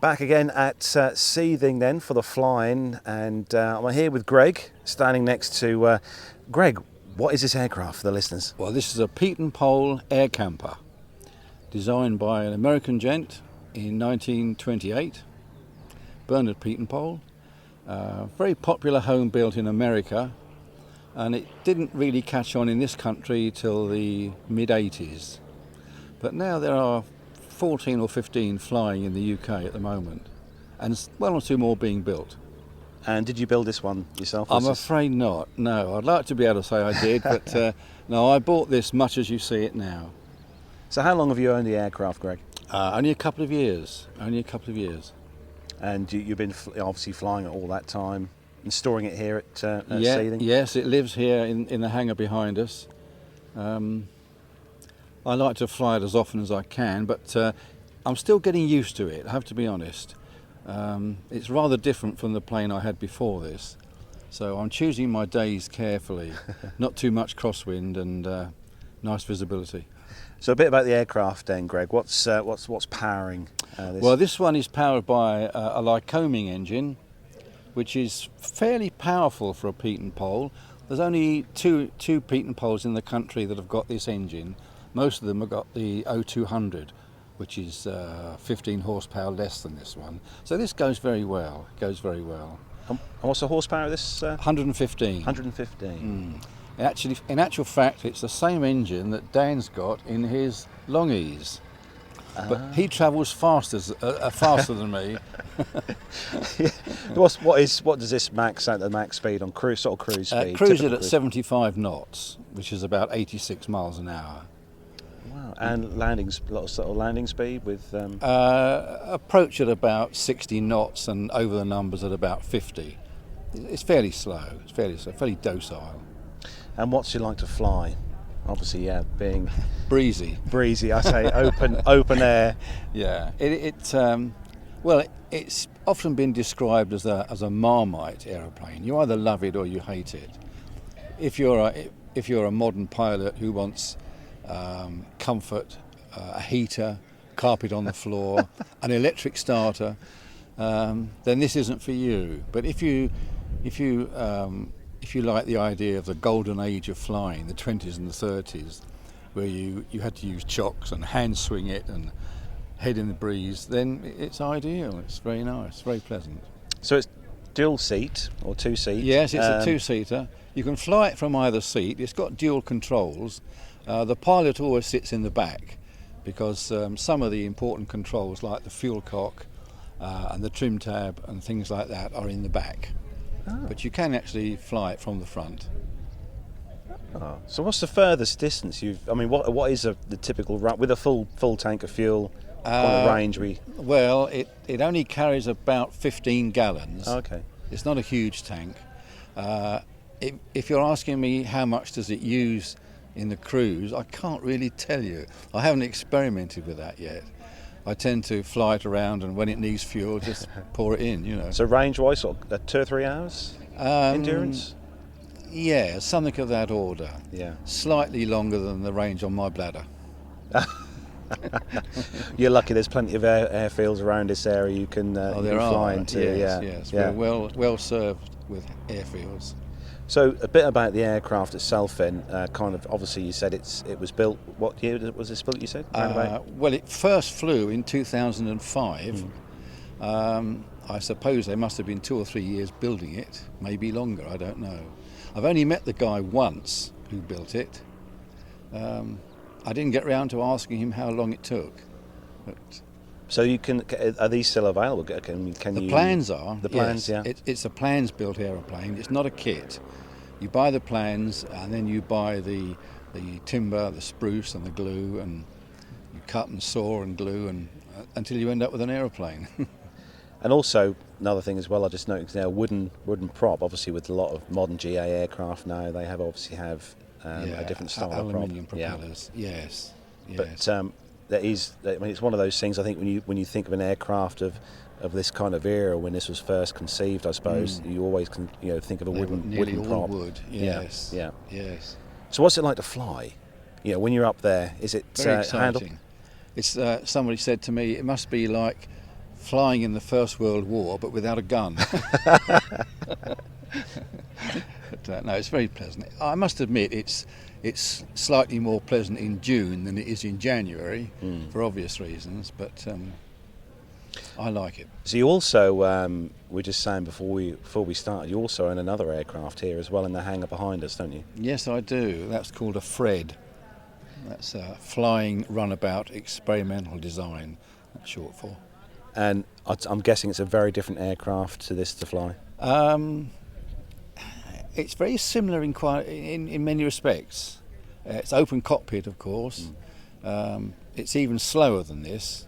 Back again at Seething then for the flying, and I'm here with Greg, standing next to Greg. What is this aircraft for the listeners? Well, this is a Pete and Pole air camper, designed by an American gent in 1928, Bernard Pete and Pole. Very popular home built in America, and it didn't really catch on in this country till the mid-80s. But now there are 14 or 15 flying in the UK at the moment, and one or two more being built. And did you build this one yourself? I'm afraid not, no. I'd like to be able to say I did, but no, I bought this much as you see it now. So how long have you owned the aircraft, Greg? Only a couple of years, And you've been obviously flying it all that time and storing it here at Seething? Yes, it lives here in the hangar behind us. I like to fly it as often as I can, but I'm still getting used to it, I have to be honest. It's rather different from the plane I had before this, so I'm choosing my days carefully. Not too much crosswind and nice visibility. So a bit about the aircraft then, Greg. What's powering this? Well, this one is powered by a Lycoming engine, which is fairly powerful for a Pete and Pole. There's only two Pete and Poles in the country that have got this engine. Most of them have got the 0200, which is 15 horsepower less than this one. So this goes very well. And what's the horsepower of this? 115. 115. In actual fact, it's the same engine that Dan's got in his Longies. But he travels faster than me. What does this max at the max speed on cruise speed? Cruise it at 75 knots, which is about 86 miles an hour. Wow! And landing speed with approach at about 60 knots and over the numbers at about 50. It's fairly slow. Fairly docile. And what's it like to fly? Obviously, yeah, being breezy. I say open air. Yeah, it's often been described as a Marmite aeroplane. You either love it or you hate it. If you're a modern pilot who wants comfort, a heater, carpet on the floor, an electric starter, then this isn't for you. But if you like the idea of the golden age of flying, the 20s and the 30s, where you had to use chocks and hand swing it and head in the breeze, then it's ideal. It's very nice, very pleasant. So it's dual seat or two seat? Yes, it's a two-seater. You can fly it from either seat. It's got dual controls. The pilot always sits in the back because some of the important controls, like the fuel cock and the trim tab and things like that, are in the back. Oh. But you can actually fly it from the front. Oh. So what's the furthest distance what is the typical run with a full tank of fuel on the range? Well, it only carries about 15 gallons. Okay. It's not a huge tank. If you're asking me how much does it use in the cruise, I can't really tell you. I haven't experimented with that yet. I tend to fly it around, and when it needs fuel, just pour it in, So range-wise, sort of 2 or 3 hours endurance? Yeah, something of that order. Yeah. Slightly longer than the range on my bladder. You're lucky. There's plenty of airfields around this area you can fly into. Yes. Yeah. We're well served with airfields. So a bit about the aircraft itself then, obviously you said it was built, what year was this built, you said? Well, it first flew in 2005. I suppose they must have been 2 or 3 years building it, maybe longer, I don't know. I've only met the guy once who built it. I didn't get round to asking him how long it took. But so are these still available? The plans are. The plans, yes. yeah. It's a plans-built aeroplane. It's not a kit. You buy the plans, and then you buy the timber, the spruce, and the glue, and you cut and saw and glue, and until you end up with an aeroplane. And also another thing as well, I just noticed now wooden prop. Obviously, with a lot of modern GA aircraft now, they have a different style of prop. Aluminium propellers. Yeah. Yes. But it's one of those things. I think when you think of an aircraft of this kind of era, when this was first conceived, I suppose you always can think of a wooden prop. Wood. Yes. Yeah. Yes. So what's it like to fly? When you're up there, is it very exciting? It's somebody said to me, it must be like flying in the First World War, but without a gun. But, no, it's very pleasant. I must admit, it's slightly more pleasant in June than it is in January, for obvious reasons. But I like it. So you also, we were just saying before we started, you also own another aircraft here as well in the hangar behind us, don't you? Yes, I do. That's called a FRED. That's a Flying Runabout Experimental Design, that's short for. And I'm guessing it's a very different aircraft to this to fly. It's very similar in many respects. It's open cockpit, of course. It's even slower than this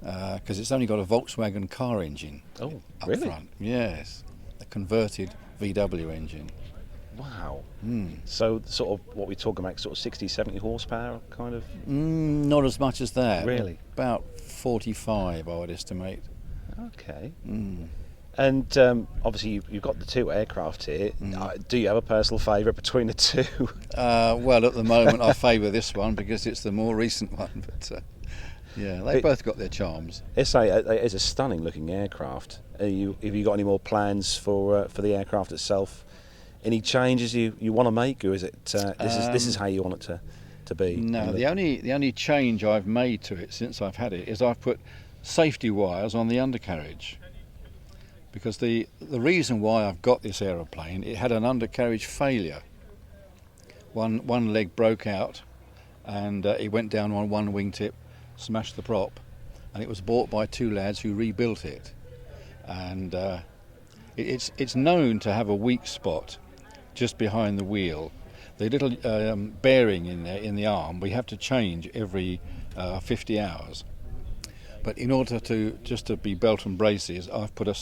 because it's only got a Volkswagen car engine up front. Yes, a converted VW engine. Wow. So sort of what we're talking about, sort of 60, 70 horsepower kind of? Not as much as that. Really? About 45, I would estimate. Okay. And obviously you've got the two aircraft here. Do you have a personal favourite between the two? Well, at the moment I favour this one because it's the more recent one. But yeah, they both got their charms. It's a stunning looking aircraft. Have you got any more plans for the aircraft itself? Any changes you want to make, or is it this is how you want it to be? No, the only change I've made to it since I've had it is I've put safety wires on the undercarriage. Because the reason why I've got this aeroplane, it had an undercarriage failure. One leg broke out, and it went down on one wingtip, smashed the prop, and it was bought by two lads who rebuilt it. And it's known to have a weak spot just behind the wheel. The little bearing in there in the arm we have to change every 50 hours. But in order to be belt and braces, I've put a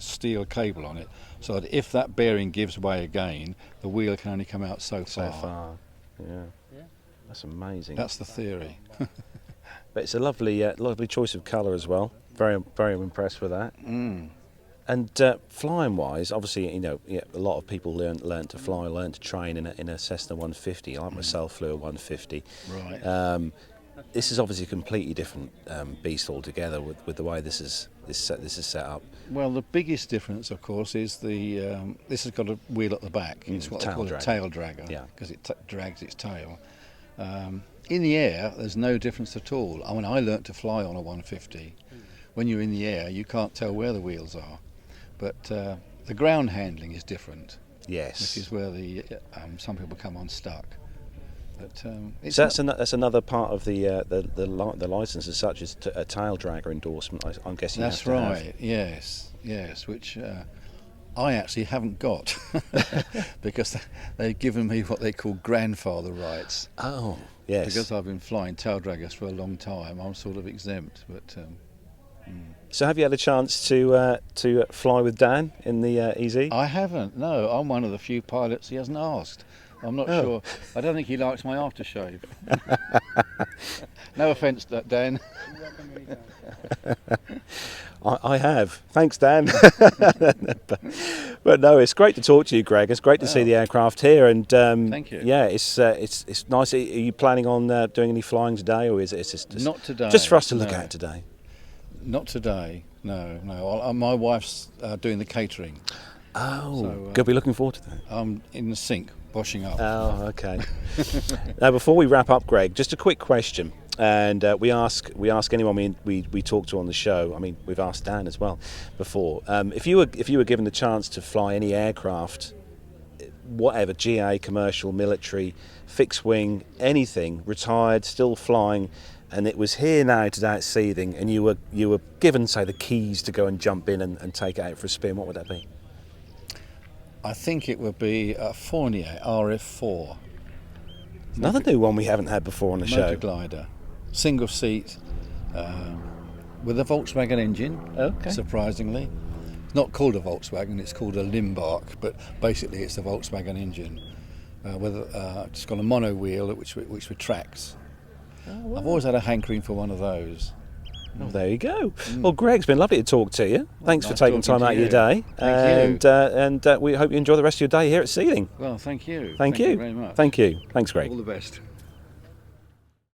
steel cable on it, so that if that bearing gives way again, the wheel can only come out so far. Yeah. That's amazing. That's the theory. But it's a lovely choice of colour as well. Very, very impressed with that. And flying wise, obviously, a lot of people learn to fly, learn to train in a Cessna 150. I myself flew a 150. Right. This is obviously a completely different beast altogether with the way this is set up. Well, the biggest difference, of course, is this has got a wheel at the back. It's what they call a tail dragger, because it drags its tail. In the air, there's no difference at all. I mean, I learnt to fly on a 150. When you're in the air, you can't tell where the wheels are. But the ground handling is different. Yes. Which is where some people come unstuck. But so that's another part of the license as such, is a tail dragger endorsement. I'm guessing. That's right. Yes, which I actually haven't got because they've given me what they call grandfather rights. Oh, yes. Because I've been flying tail draggers for a long time, I'm sort of exempt. But so have you had a chance to fly with Dan in the EZ? I haven't. No, I'm one of the few pilots he hasn't asked. I'm not sure. I don't think he likes my aftershave. No offence, Dan. I have. Thanks, Dan. But no, it's great to talk to you, Greg. It's great to see the aircraft here, and thank you. Yeah, it's nice. Are you planning on doing any flying today, or is it just not today? Just for us to look at today. Not today. No. My wife's doing the catering. Oh, so, good. Be looking forward to that. I'm in the sink washing up. Oh, okay. Now, before we wrap up, Greg, just a quick question, and we ask anyone we talk to on the show. I mean, we've asked Dan as well before. If you were given the chance to fly any aircraft, whatever, GA, commercial, military, fixed wing, anything, retired, still flying, and it was here now today at Seething, and you were given, say, the keys to go and jump in and take it out for a spin, what would that be? I think it would be a Fournier RF4. Another new one we haven't had before on the show. Motor glider, single seat, with a Volkswagen engine. Okay. Surprisingly, it's not called a Volkswagen; it's called a Limbark. But basically, it's a Volkswagen engine it's got a mono wheel which retracts. Oh, wow. I've always had a hankering for one of those. Oh, there you go. Well, Greg, it's been lovely to talk to you. Thanks for nice taking time out of your day. Thank you. And we hope you enjoy the rest of your day here at Seething. Well, thank you. Thank you very much. Thank you. Thanks, Greg. All the best.